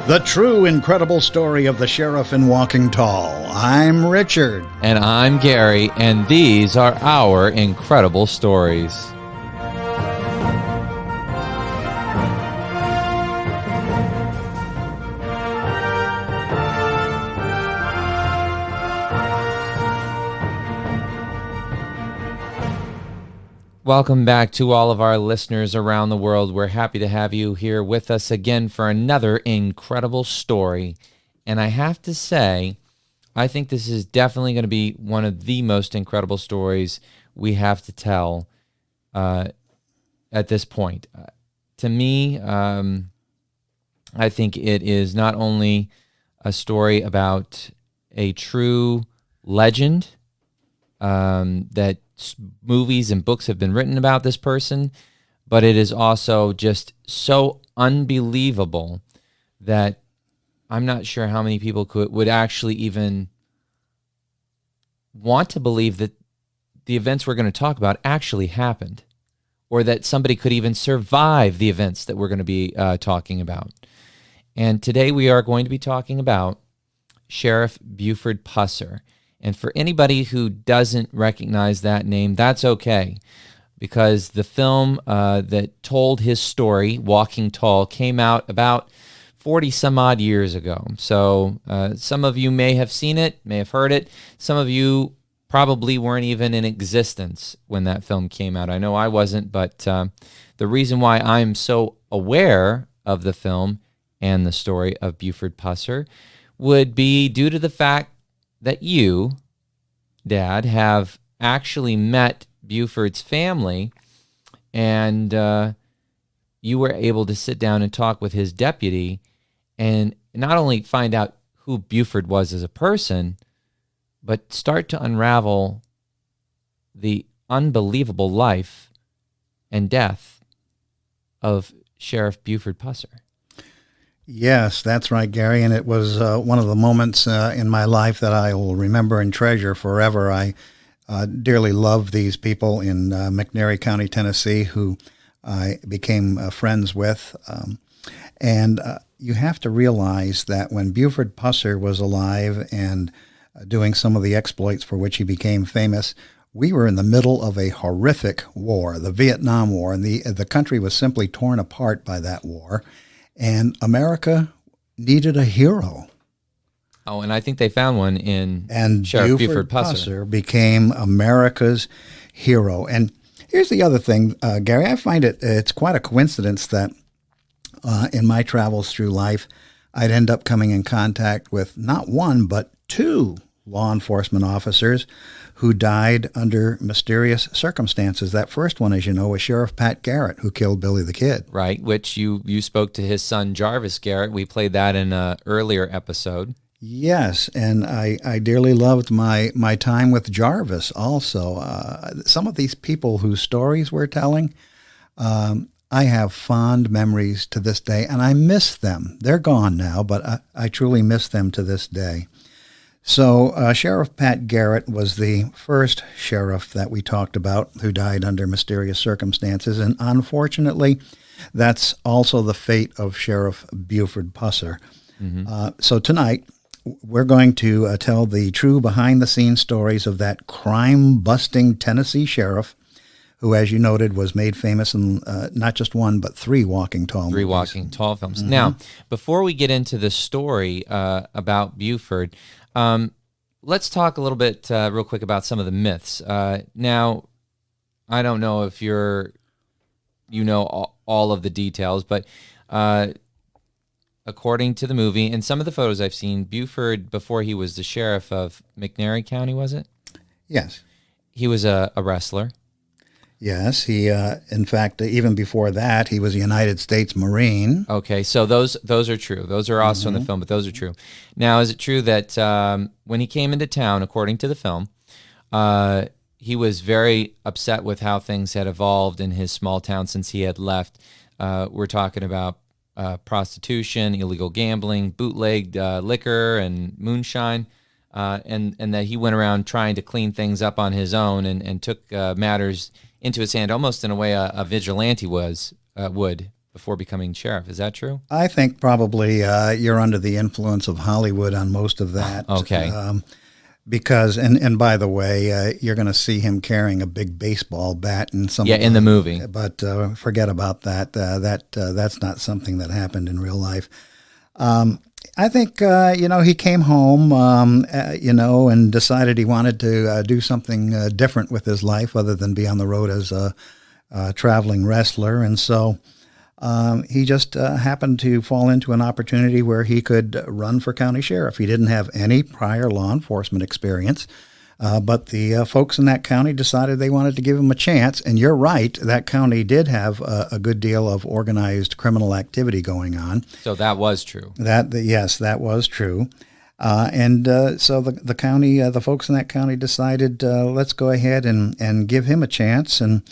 The true incredible story of the sheriff in Walking Tall. I'm Richard. And I'm Gary, and these are our incredible stories. Welcome back to all of our listeners around the world. We're happy to have you here with us again for another incredible story. And I have to say, I think this is definitely going to be one of the most incredible stories we have to tell at this point. To me, I think it is not only a story about a true legend that movies and books have been written about this person, but it is also just so unbelievable that I'm not sure how many people would actually even want to believe that the events we're going to talk about actually happened, or that somebody could even survive the events that we're going to be talking about. And today we are going to be talking about Sheriff Buford Pusser. And for anybody who doesn't recognize that name, that's okay, because the film that told his story, Walking Tall, came out about 40 some odd years ago. So some of you may have seen it, may have heard it. Some of you probably weren't even in existence when that film came out. I know I wasn't, but the reason why I'm so aware of the film and the story of Buford Pusser would be due to the fact that you, Dad, have actually met Buford's family, and you were able to sit down and talk with his deputy and not only find out who Buford was as a person, but start to unravel the unbelievable life and death of Sheriff Buford Pusser. Yes, that's right, Gary, and it was one of the moments in my life that I will remember and treasure forever. I dearly love these people in McNairy County, Tennessee, who I became friends with. And you have to realize that when Buford Pusser was alive and doing some of the exploits for which he became famous, we were in the middle of a horrific war, the Vietnam War, and the country was simply torn apart by that war. And America needed a hero. Oh, and I think they found one in and Sheriff Buford Pusser. Became America's hero. And here's the other thing, Gary. I find it's quite a coincidence that in my travels through life, I'd end up coming in contact with not one, but two law enforcement officers who died under mysterious circumstances. That first one, as you know, was Sheriff Pat Garrett, who killed Billy the Kid. Right, which you spoke to his son, Jarvis Garrett. We played that in an earlier episode. Yes, and I dearly loved my time with Jarvis also. Some of these people whose stories we're telling, I have fond memories to this day, and I miss them. They're gone now, but I truly miss them to this day. So Sheriff Pat Garrett was the first sheriff that we talked about who died under mysterious circumstances, and unfortunately, that's also the fate of Sheriff Buford Pusser. Mm-hmm. So tonight, we're going to tell the true behind-the-scenes stories of that crime-busting Tennessee sheriff who, as you noted, was made famous in not just one, but three Walking Tall movies. Three Walking Tall films. Mm-hmm. Now, before we get into the story about Buford, let's talk a little bit real quick about some of the myths. Now, I don't know if you know all of the details, but according to the movie and some of the photos I've seen, Buford, before he was the sheriff of McNairy County, was it? Yes. He was a wrestler. Yes, he. In fact, even before that, he was a United States Marine. Okay, so those are true. Those are also in the film, but those are true. Now, is it true that when he came into town, according to the film, he was very upset with how things had evolved in his small town since he had left? We're talking about prostitution, illegal gambling, bootlegged liquor, and moonshine. And that he went around trying to clean things up on his own and took matters into his hand, almost in a way a vigilante would. before becoming sheriff. Is that true? I think probably you're under the influence of Hollywood on most of that. Okay. Because, and by the way, you're going to see him carrying a big baseball bat in some. Yeah, in the movie. But forget about that. That's not something that happened in real life. I think, he came home, and decided he wanted to do something different with his life other than be on the road as a traveling wrestler. And so he just happened to fall into an opportunity where he could run for county sheriff. He didn't have any prior law enforcement experience, but the folks in that county decided they wanted to give him a chance. And you're right, that county did have a good deal of organized criminal activity going on. So that was true. Yes, that was true. So the county, the folks in that county decided, let's go ahead and give him a chance and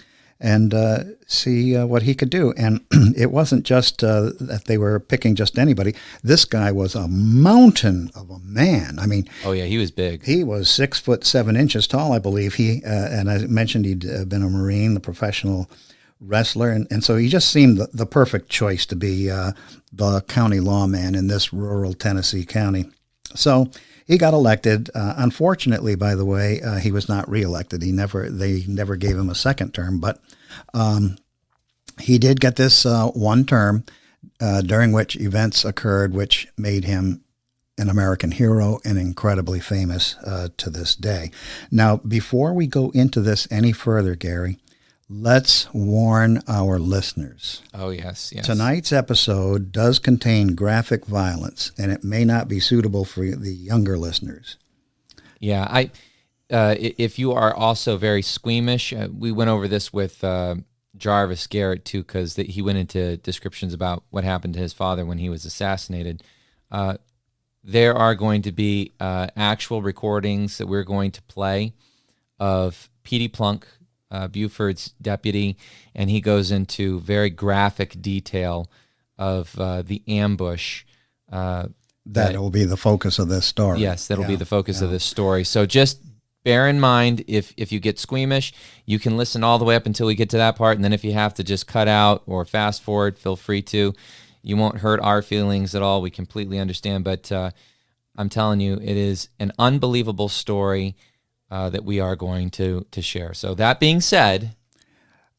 see what he could do. And it wasn't just that they were picking just anybody. This guy was a mountain of a man. I mean, oh yeah, he was big. He was 6'7" tall, I believe. And I mentioned he'd been a Marine, the professional wrestler, and so he just seemed the perfect choice to be the county lawman in this rural Tennessee county. So he got elected. Unfortunately, by the way, he was not reelected. They never gave him a second term, but he did get this one term during which events occurred which made him an American hero and incredibly famous to this day. Now, before we go into this any further, Gary, let's warn our listeners. Oh, yes. Tonight's episode does contain graphic violence, and it may not be suitable for the younger listeners. Yeah, if you are also very squeamish, we went over this with Jarvis Garrett, too, because he went into descriptions about what happened to his father when he was assassinated. There are going to be actual recordings that we're going to play of Petie Plunk, Buford's deputy, and he goes into very graphic detail of the ambush. That will be the focus of this story. Yes, that'll be the focus of this story. So just bear in mind, if you get squeamish, you can listen all the way up until we get to that part, and then if you have to just cut out or fast forward, feel free to. You won't hurt our feelings at all. We completely understand, but I'm telling you, it is an unbelievable story that we are going to share. So that being said,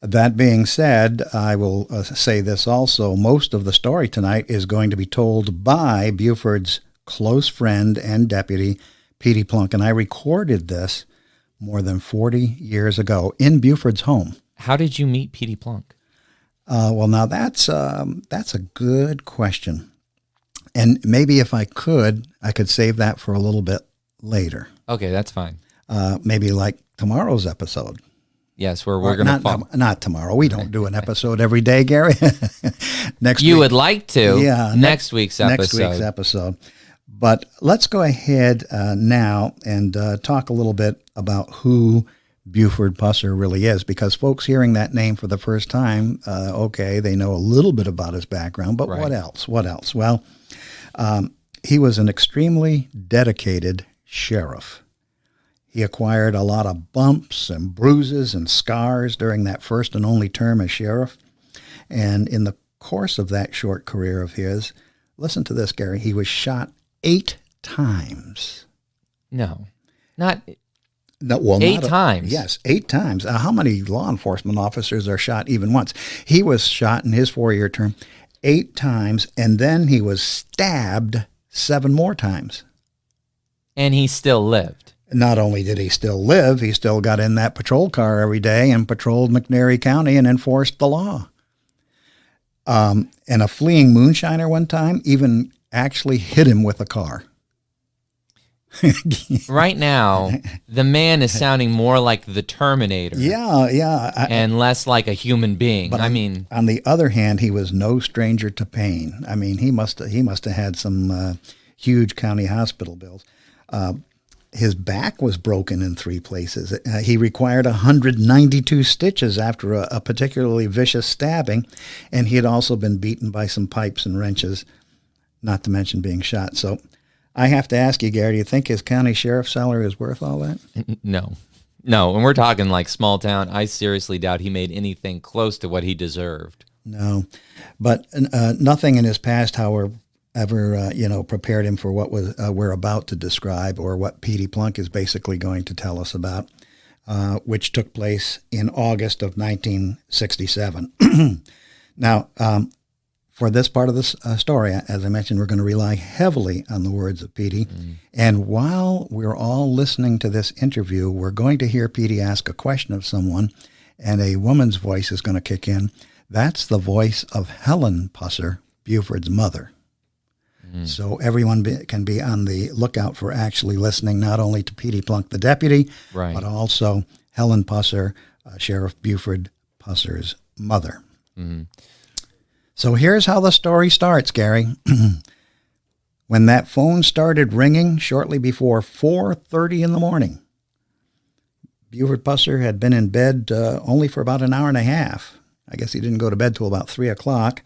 I will say this also. Most of the story tonight is going to be told by Buford's close friend and deputy, Petie Plunk. And I recorded this more than 40 years ago in Buford's home. How did you meet Petie Plunk? Well, now that's a good question. And maybe if I could save that for a little bit later. Okay, that's fine. Maybe like tomorrow's episode. Yes, where we're going to not tomorrow. We don't do an episode every day, Gary. Next week. You would like to. Yeah. Next week's episode. But let's go ahead now and talk a little bit about who Buford Pusser really is, because folks hearing that name for the first time, they know a little bit about his background, but What else? Well, he was an extremely dedicated sheriff. He acquired a lot of bumps and bruises and scars during that first and only term as sheriff. And in the course of that short career of his, listen to this, Gary, he was shot 8 times. No, not... No, well, 8 times. Yes, 8 times. How many law enforcement officers are shot even once? He was shot in his 4-year term 8 times, and then he was stabbed 7 more times. And he still lived. Not only did he still live, he still got in that patrol car every day and patrolled McNairy County and enforced the law. And a fleeing moonshiner one time even actually hit him with a car. Right now, the man is sounding more like the Terminator. Yeah. And less like a human being. But on the other hand, he was no stranger to pain. I mean, he must have had some huge county hospital bills. His back was broken in 3 places. He required 192 stitches after a particularly vicious stabbing, and he had also been beaten by some pipes and wrenches, not to mention being shot. So I have to ask you, Gary, do you think his county sheriff's salary is worth all that? No. And we're talking like small town. I seriously doubt he made anything close to what he deserved. No, but nothing in his past, however, ever prepared him for what we're about to describe, or what Petie Plunk is basically going to tell us about, which took place in August of 1967. Now, for this part of this story, as I mentioned, we're going to rely heavily on the words of Petie. And while we're all listening to this interview, we're going to hear Petie ask a question of someone, and a woman's voice is going to kick in. That's the voice of Helen Pusser, Buford's mother. So everyone can be on the lookout for actually listening not only to Petie Plunk, the deputy, Right. but also Helen Pusser, Sheriff Buford Pusser's mother. So here's how the story starts, Gary. When that phone started ringing shortly before 4:30 in the morning, Buford Pusser had been in bed only for about an hour and a half. I guess he didn't go to bed till about 3 o'clock.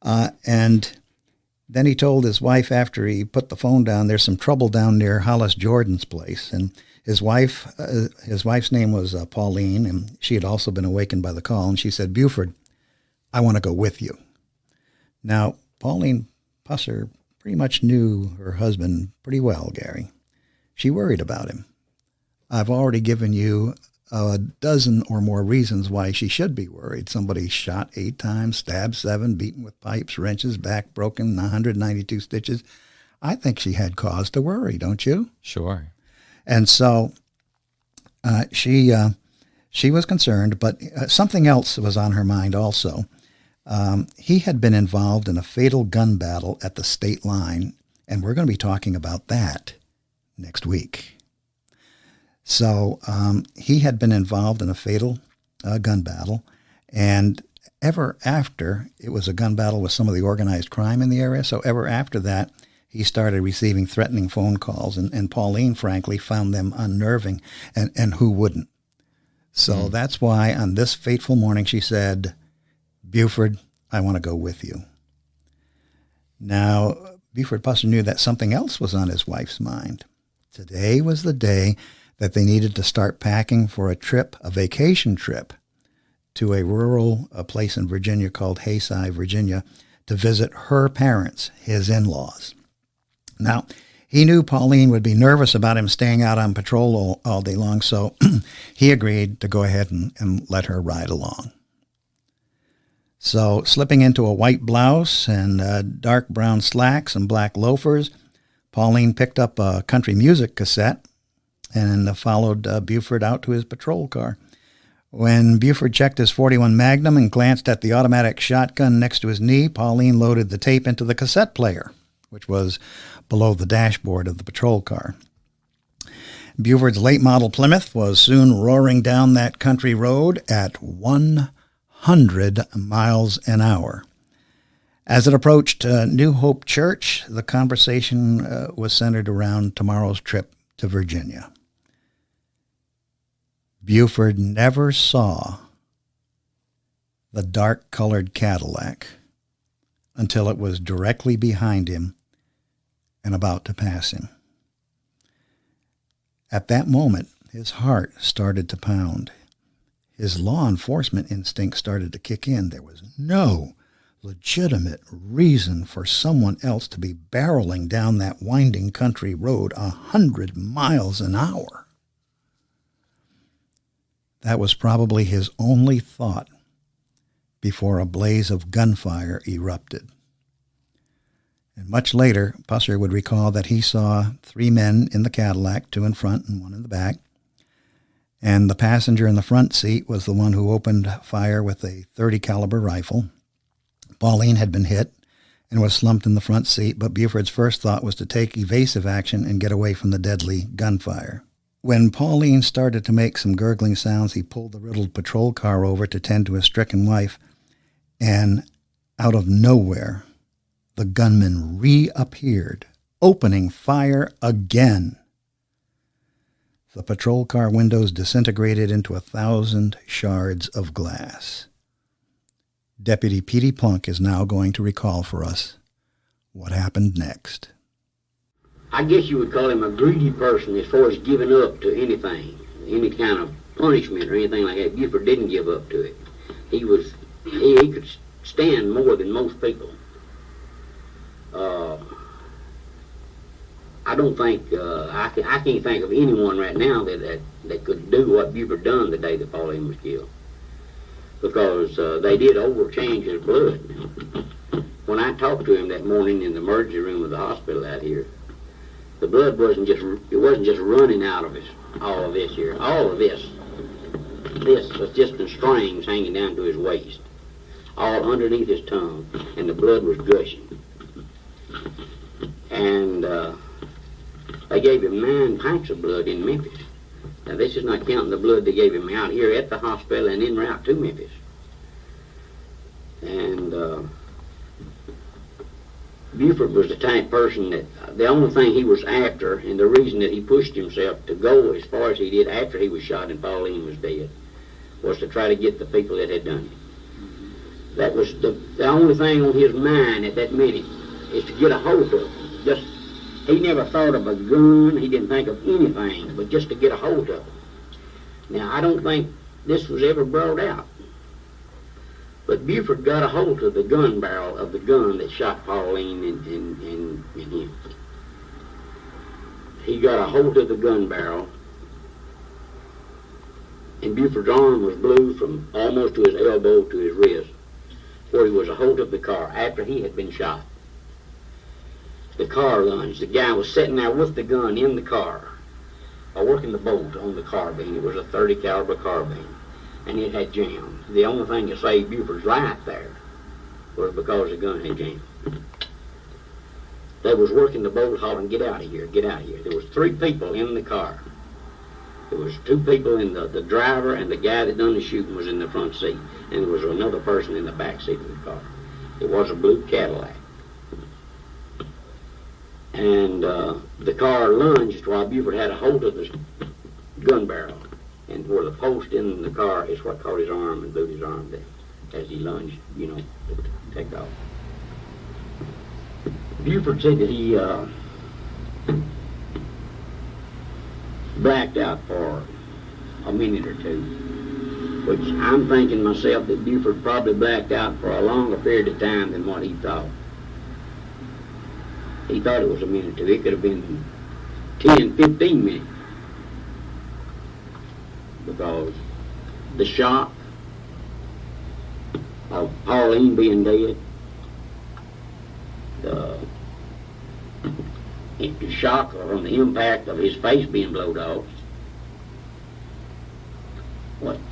And then he told his wife, after he put the phone down, there's some trouble down near Hollis Jordan's place. And his wife's name was Pauline, and she had also been awakened by the call. And she said, "Buford, I want to go with you." Now, Pauline Pusser pretty much knew her husband pretty well, Gary. She worried about him. I've already given you a dozen or more reasons why she should be worried. Somebody shot 8 times, stabbed 7, beaten with pipes, wrenches, back broken, 192 stitches. I think she had cause to worry, don't you? Sure. And so she was concerned, but something else was on her mind also. He had been involved in a fatal gun battle at the state line, and we're going to be talking about that next week. So he had been involved in a fatal gun battle, and ever after, it was a gun battle with some of the organized crime in the area, so ever after that, he started receiving threatening phone calls, and Pauline, frankly, found them unnerving, and who wouldn't? So that's why on this fateful morning she said, "Buford, I want to go with you." Now, Buford Pusser knew that something else was on his wife's mind. Today was the day that they needed to start packing for a vacation trip to a rural place in Virginia called Hayside, Virginia, to visit her parents, his in-laws. Now, he knew Pauline would be nervous about him staying out on patrol all day long, so he agreed to go ahead and let her ride along. So, slipping into a white blouse and dark brown slacks and black loafers, Pauline picked up a country music cassette and followed Buford out to his patrol car. When Buford checked his .41 Magnum and glanced at the automatic shotgun next to his knee, Pauline loaded the tape into the cassette player, which was below the dashboard of the patrol car. Buford's late model Plymouth was soon roaring down that country road at 100 miles an hour. As it approached New Hope Church, the conversation was centered around tomorrow's trip to Virginia. Buford never saw the dark-colored Cadillac until it was directly behind him and about to pass him. At that moment, his heart started to pound. His law enforcement instinct started to kick in. There was no legitimate reason for someone else to be barreling down that winding country road 100 miles an hour. That was probably his only thought before a blaze of gunfire erupted. And much later, Pusser would recall that he saw 3 men in the Cadillac, 2 in front and 1 in the back. And the passenger in the front seat was the one who opened fire with a .30 caliber rifle. Pauline had been hit and was slumped in the front seat, but Buford's first thought was to take evasive action and get away from the deadly gunfire. When Pauline started to make some gurgling sounds, he pulled the riddled patrol car over to tend to his stricken wife, and out of nowhere, the gunman reappeared, opening fire again. The patrol car windows disintegrated into 1,000 shards of glass. Deputy Petie Plunk is now going to recall for us what happened next. I guess you would call him a greedy person as far as giving up to anything, any kind of punishment or anything like that. Buford didn't give up to it. He could stand more than most people. I don't think I can't think of anyone right now that could do what Buford done the day that Pauline was killed, because they did overchange his blood. When I talked to him that morning in the emergency room of the hospital out here, the blood wasn't just running out of all of this here. All of this was just in strings hanging down to his waist, all underneath his tongue, and the blood was gushing. And they gave him 9 pints of blood in Memphis. Now, this is not counting the blood they gave him out here at the hospital and en route to Memphis. And Buford was the type of person that the only thing he was after, and the reason that he pushed himself to go as far as he did after he was shot and Pauline was dead, was to try to get the people that had done it. That was the only thing on his mind at that minute, is to get a hold of it. He never thought of a gun, he didn't think of anything, but just to get a hold of it. Now, I don't think this was ever brought out, but Buford got a hold of the gun barrel of the gun that shot Pauline and him. He got a hold of the gun barrel, and Buford's arm was blue from almost to his elbow to his wrist, where he was a hold of the car after he had been shot. The car lunged. The guy was sitting there with the gun in the car, working the bolt on the carbine. It was a .30 caliber carbine, and it had jammed. The only thing that saved Buford's life there was because the gun had jammed. They was working the bolt, hollering, "Get out of here, get out of here." There was 3 people in the car. There was 2 people in the driver, and the guy that done the shooting was in the front seat, and there was another person in the back seat of the car. It was a blue Cadillac. And the car lunged while Buford had a hold of the gun barrel, and where the post in the car is what caught his arm and blew his arm down as he lunged, to take off. Buford said that he blacked out for a minute or 2, which I'm thinking myself that Buford probably blacked out for a longer period of time than what he thought. He thought it was a minute or 2. It could have been 10, 15 minutes. Because the shock of Pauline being dead, the shock from the impact of his face being blowed off,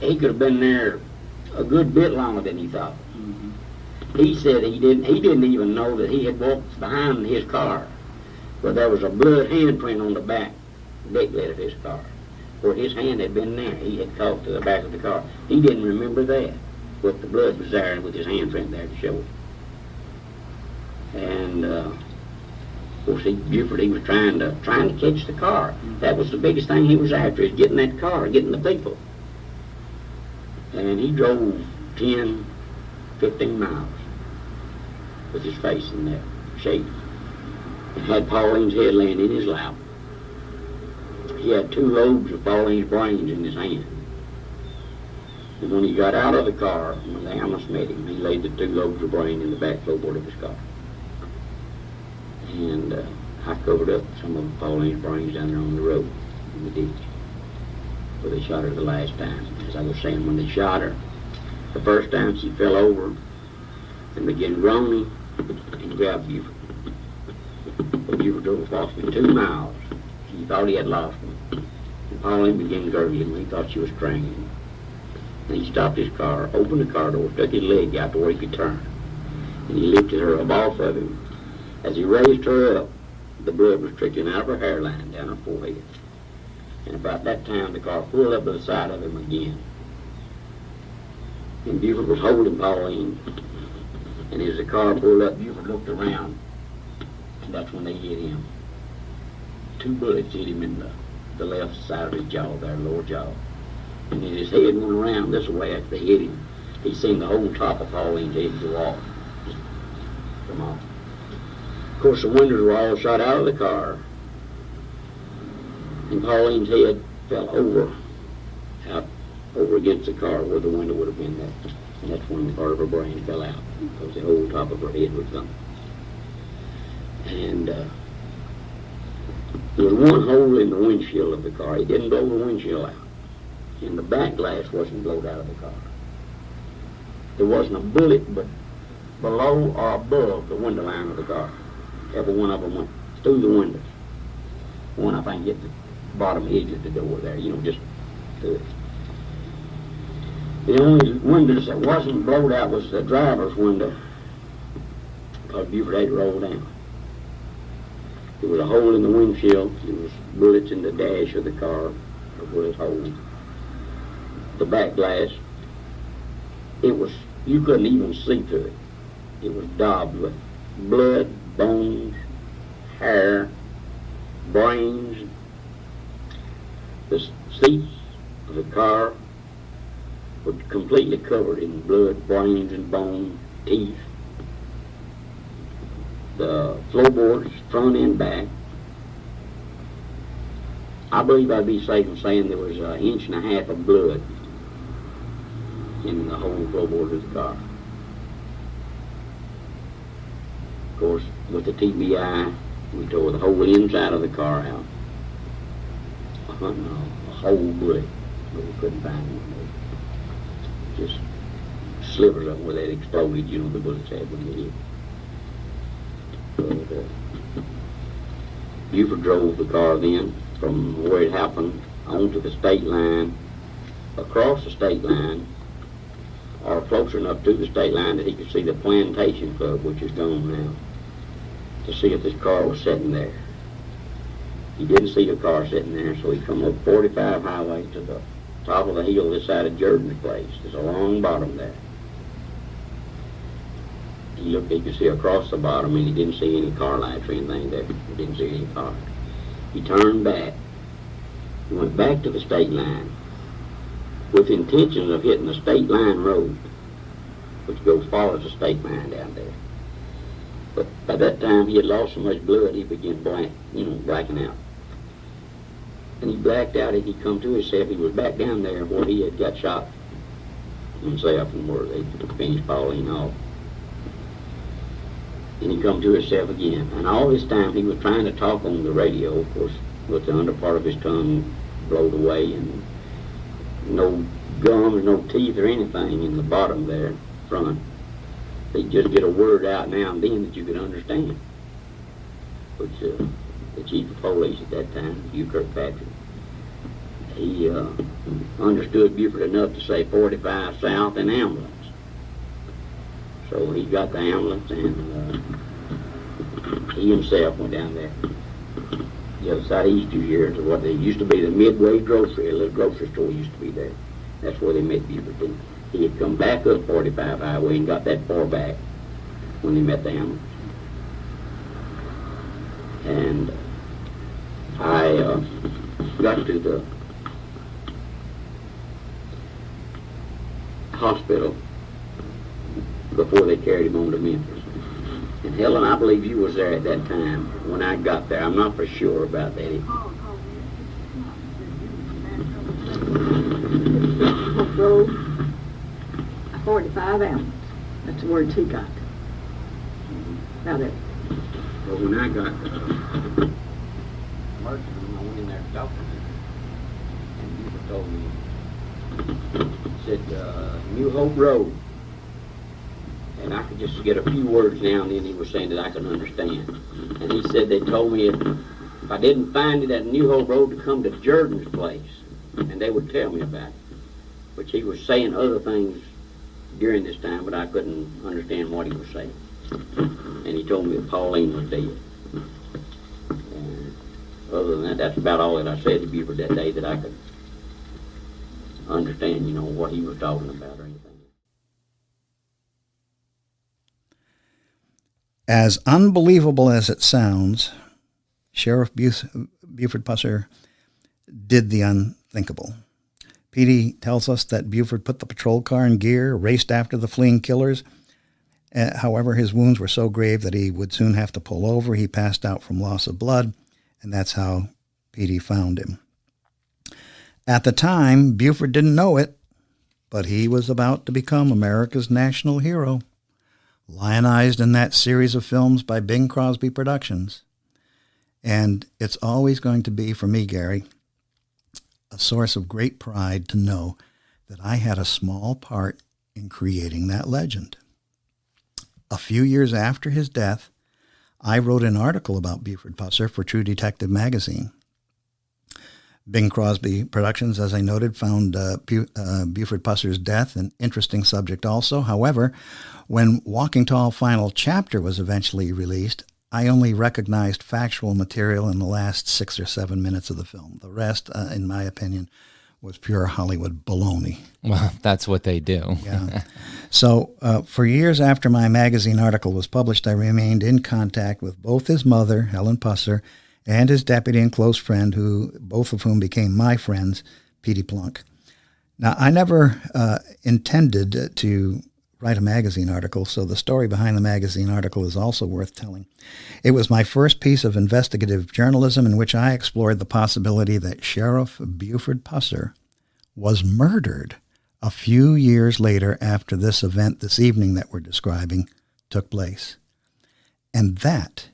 he could have been there a good bit longer than he thought. Mm-hmm. He said he didn't even know that he had walked behind his car, but there was a blood handprint on the back deck lid of his car, where his hand had been there. He had caught to the back of the car. He didn't remember that, but the blood was there with his handprint there to show it. And of course, Buford, he was trying to catch the car. That was the biggest thing he was after, is getting that car, getting the people. And he drove 10, 15 miles with his face in that shape, and had Pauline's head laying in his lap. He had 2 lobes of Pauline's brains in his hand. And when he got out of the car, when the ambulance met him, he laid the 2 lobes of brain in the back floorboard of his car. And I covered up some of Pauline's brains down there on the road in the ditch where they shot her the last time. As I was saying, when they shot her, the first time she fell over and began groaning and grabbed Buford. But Buford drove approximately 2 miles. He thought he had lost him. And Pauline began gurgling. He thought she was strangling him. And he stopped his car, opened the car door, stuck his leg out to where he could turn. And he lifted her up off of him. As he raised her up, the blood was trickling out of her hairline down her forehead. And about that time, the car pulled up to the side of him again. And Buford was holding Pauline. And as the car pulled up, Buford looked around. And that's when they hit him. 2 bullets hit him in the left side of his jaw, there, lower jaw. And then his head went around this way after they hit him. He seen the whole top of Pauline's head go off. Just come off. Of course, the windows were all shot out of the car. And Pauline's head fell out over against the car where the window would have been there. And that's when part of her brain fell out, because the whole top of her head was gone. And there was one hole in the windshield of the car. He didn't blow the windshield out. And the back glass wasn't blown out of the car. There wasn't a bullet but below or above the window line of the car. Every one of them went through the windows. One, I think, hit the bottom edge of the door there, just through it. The only windows that wasn't blown out was the driver's window, because Buford had to roll down. There was a hole in the windshield. There was bullets in the dash of the car, or bullet holes. The back glass, you couldn't even see through it. It was daubed with blood, bones, hair, brains. The seats of the car were completely covered in blood, brains, and bones, teeth. The floorboards, front and back. I believe I'd be safe in saying there was 1.5 inches of blood in the whole floorboard of the car. Of course, with the TBI, we tore the whole inside of the car out. Hunting a whole bullet, but we couldn't find one. Just slivers of them where they exploded, the bullets had when they hit. But Buford drove the car then from where it happened onto the state line, across the state line, or closer enough to the state line that he could see the Plantation Club, which is gone now, to see if this car was sitting there. He didn't see the car sitting there, so he come up 45 highway to the top of the hill this side of Jordan's place. There's a long bottom there. He looked, he could see across the bottom, and he didn't see any car lights or anything there. He didn't see any cars. He turned back. He went back to the state line with intentions of hitting the state line road, which goes follows the state line down there. But by that time, he had lost so much blood, he began blacking out. And he blacked out, and he come to himself. He was back down there where he had got shot himself and where they finished Pauline off. And he come to himself again. And all this time, he was trying to talk on the radio, of course, with the under part of his tongue blowed away, and no gum or no teeth or anything in the bottom there, front. He'd just get a word out now and then that you could understand. Which the chief of police at that time, Hugh Kirkpatrick, he understood Buford enough to say 45 south and ambulance. So he got the ambulance, and he himself went down there. The other side of Eastview here to what they used to be the Midway Grocery, a little grocery store used to be there. That's where they met Buford. He had come back up 45 highway and got that far back when they met the ambulance. And I got to the hospital before they carried him on to Memphis. And Helen, I believe you was there at that time when I got there. I'm not for sure about that. Road, 45 ambulance. That's the words he got. Now that. Well, when I got emergency room, I went in there to talk to him. And Buford told me, said, New Hope Road. And I could just get a few words now and then he was saying that I could understand. And he said they told me if I didn't find it at New Hope Road to come to Jordan's place, and they would tell me about it. Which he was saying other things during this time, but I couldn't understand what he was saying. And he told me that Pauline was dead. And other than that, that's about all that I said to Buford that day that I could understand, what he was talking about or anything. As unbelievable as it sounds, Sheriff Buford Pusser did the unthinkable. Petie tells us that Buford put the patrol car in gear, raced after the fleeing killers. However, his wounds were so grave that he would soon have to pull over. He passed out from loss of blood, and that's how Petie found him. At the time, Buford didn't know it, but he was about to become America's national hero, lionized in that series of films by Bing Crosby Productions. And it's always going to be, for me, Gary, a source of great pride to know that I had a small part in creating that legend. A few years after his death, I wrote an article about Buford Pusser for True Detective magazine. Bing Crosby Productions, as I noted, found Buford Pusser's death an interesting subject also. However, when Walking Tall Final Chapter was eventually released, I only recognized factual material in the last 6 or 7 minutes of the film. The rest, in my opinion, was pure Hollywood baloney. Well, that's what they do. Yeah. So for years after my magazine article was published, I remained in contact with both his mother, Helen Pusser, and his deputy and close friend, both of whom became my friends, Petie Plunk. Now, I never intended to write a magazine article, so the story behind the magazine article is also worth telling. It was my first piece of investigative journalism in which I explored the possibility that Sheriff Buford Pusser was murdered a few years later after this event this evening that we're describing took place. And that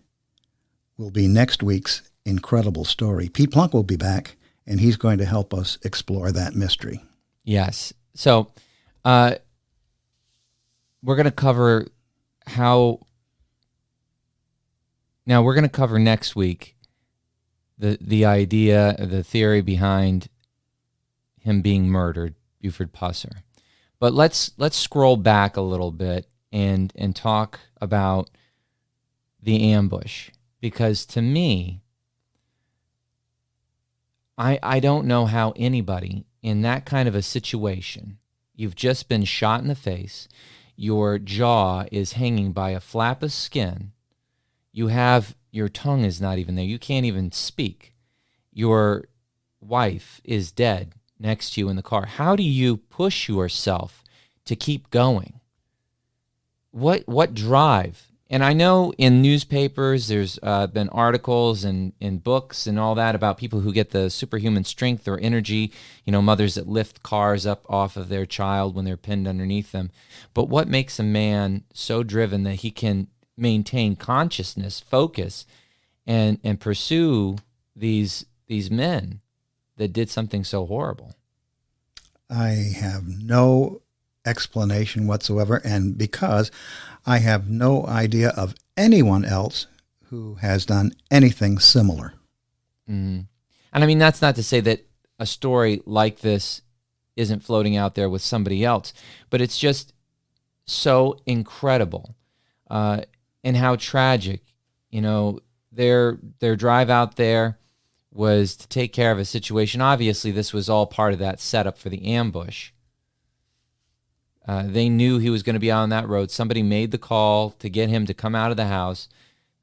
will be next week's incredible story. Pete Plunk will be back, and he's going to help us explore that mystery. Yes. So we're going to cover we're going to cover next week the idea, the theory behind him being murdered, Buford Pusser. But let's scroll back a little bit and talk about the ambush, because to me, I don't know how anybody in that kind of a situation, you've just been shot in the face, your jaw is hanging by a flap of skin, your tongue is not even there, you can't even speak, your wife is dead next to you in the car. How do you push yourself to keep going? What drive? And I know in newspapers there's been articles and in books and all that about people who get the superhuman strength or energy, mothers that lift cars up off of their child when they're pinned underneath them. But what makes a man so driven that he can maintain consciousness, focus, and pursue these men that did something so horrible? I have no explanation whatsoever, and because I have no idea of anyone else who has done anything similar. Mm-hmm. And I mean, that's not to say that a story like this isn't floating out there with somebody else, but it's just so incredible and how tragic. Their drive out there was to take care of a situation. Obviously, this was all part of that setup for the ambush. They knew he was going to be on that road. Somebody made the call to get him to come out of the house.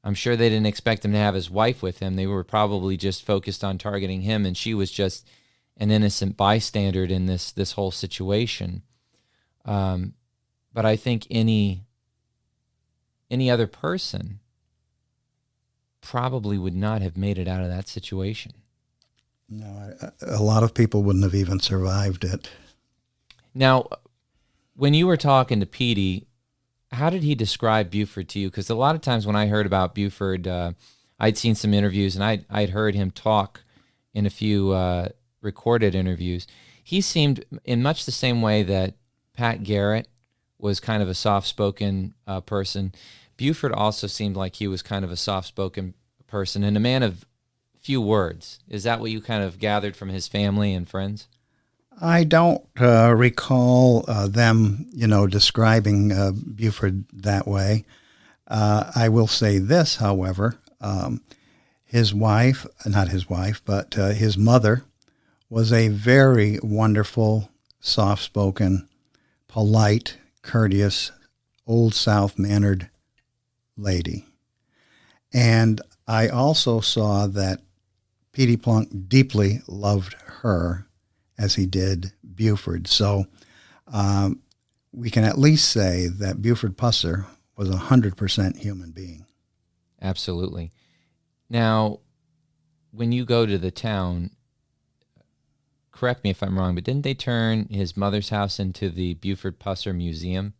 I'm sure they didn't expect him to have his wife with him. They were probably just focused on targeting him, and she was just an innocent bystander in this whole situation. But I think any other person probably would not have made it out of that situation. No, a lot of people wouldn't have even survived it. Now, when you were talking to Petie, how did he describe Buford to you? Because a lot of times when I heard about Buford, I'd seen some interviews, and I'd heard him talk in a few recorded interviews. He seemed in much the same way that Pat Garrett was kind of a soft-spoken person. Buford also seemed like he was kind of a soft-spoken person and a man of few words. Is that what you kind of gathered from his family and friends? I don't recall them, describing Buford that way. I will say this, however, his mother was a very wonderful, soft-spoken, polite, courteous, Old South-mannered lady. And I also saw that Petie Plunk deeply loved her as he did Buford. So we can at least say that Buford Pusser was a 100% human being. Absolutely. Now, when you go to the town, correct me if I'm wrong, but didn't they turn his mother's house into the Buford Pusser Museum?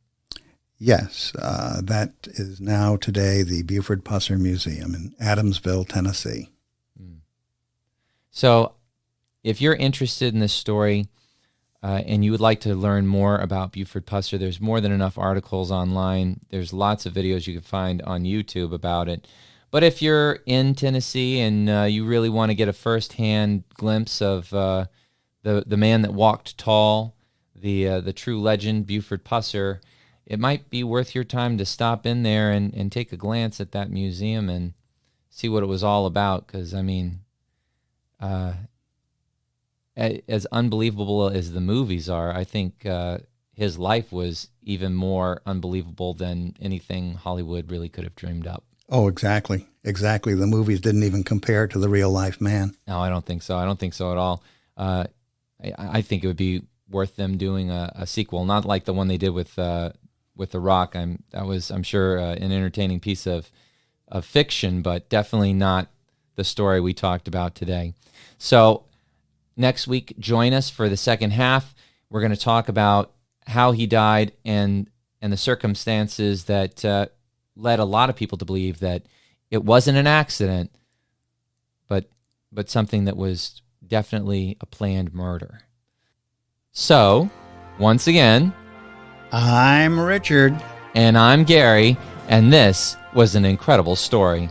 Yes, that is now today the Buford Pusser Museum in Adamsville, Tennessee. So if you're interested in this story and you would like to learn more about Buford Pusser, there's more than enough articles online. There's lots of videos you can find on YouTube about it. But if you're in Tennessee and you really want to get a firsthand glimpse of the man that walked tall, the true legend, Buford Pusser, it might be worth your time to stop in there and take a glance at that museum and see what it was all about. Because, I mean, as unbelievable as the movies are, I think his life was even more unbelievable than anything Hollywood really could have dreamed up. Oh, exactly. Exactly. The movies didn't even compare to the real life man. No, I don't think so. I don't think so at all. I think it would be worth them doing a sequel, not like the one they did with The Rock. I'm sure an entertaining piece of fiction, but definitely not the story we talked about today. So next week, join us for the second half. We're going to talk about how he died and the circumstances that led a lot of people to believe that it wasn't an accident, but something that was definitely a planned murder. So, once again, I'm Richard. And I'm Gary, and this was an incredible story.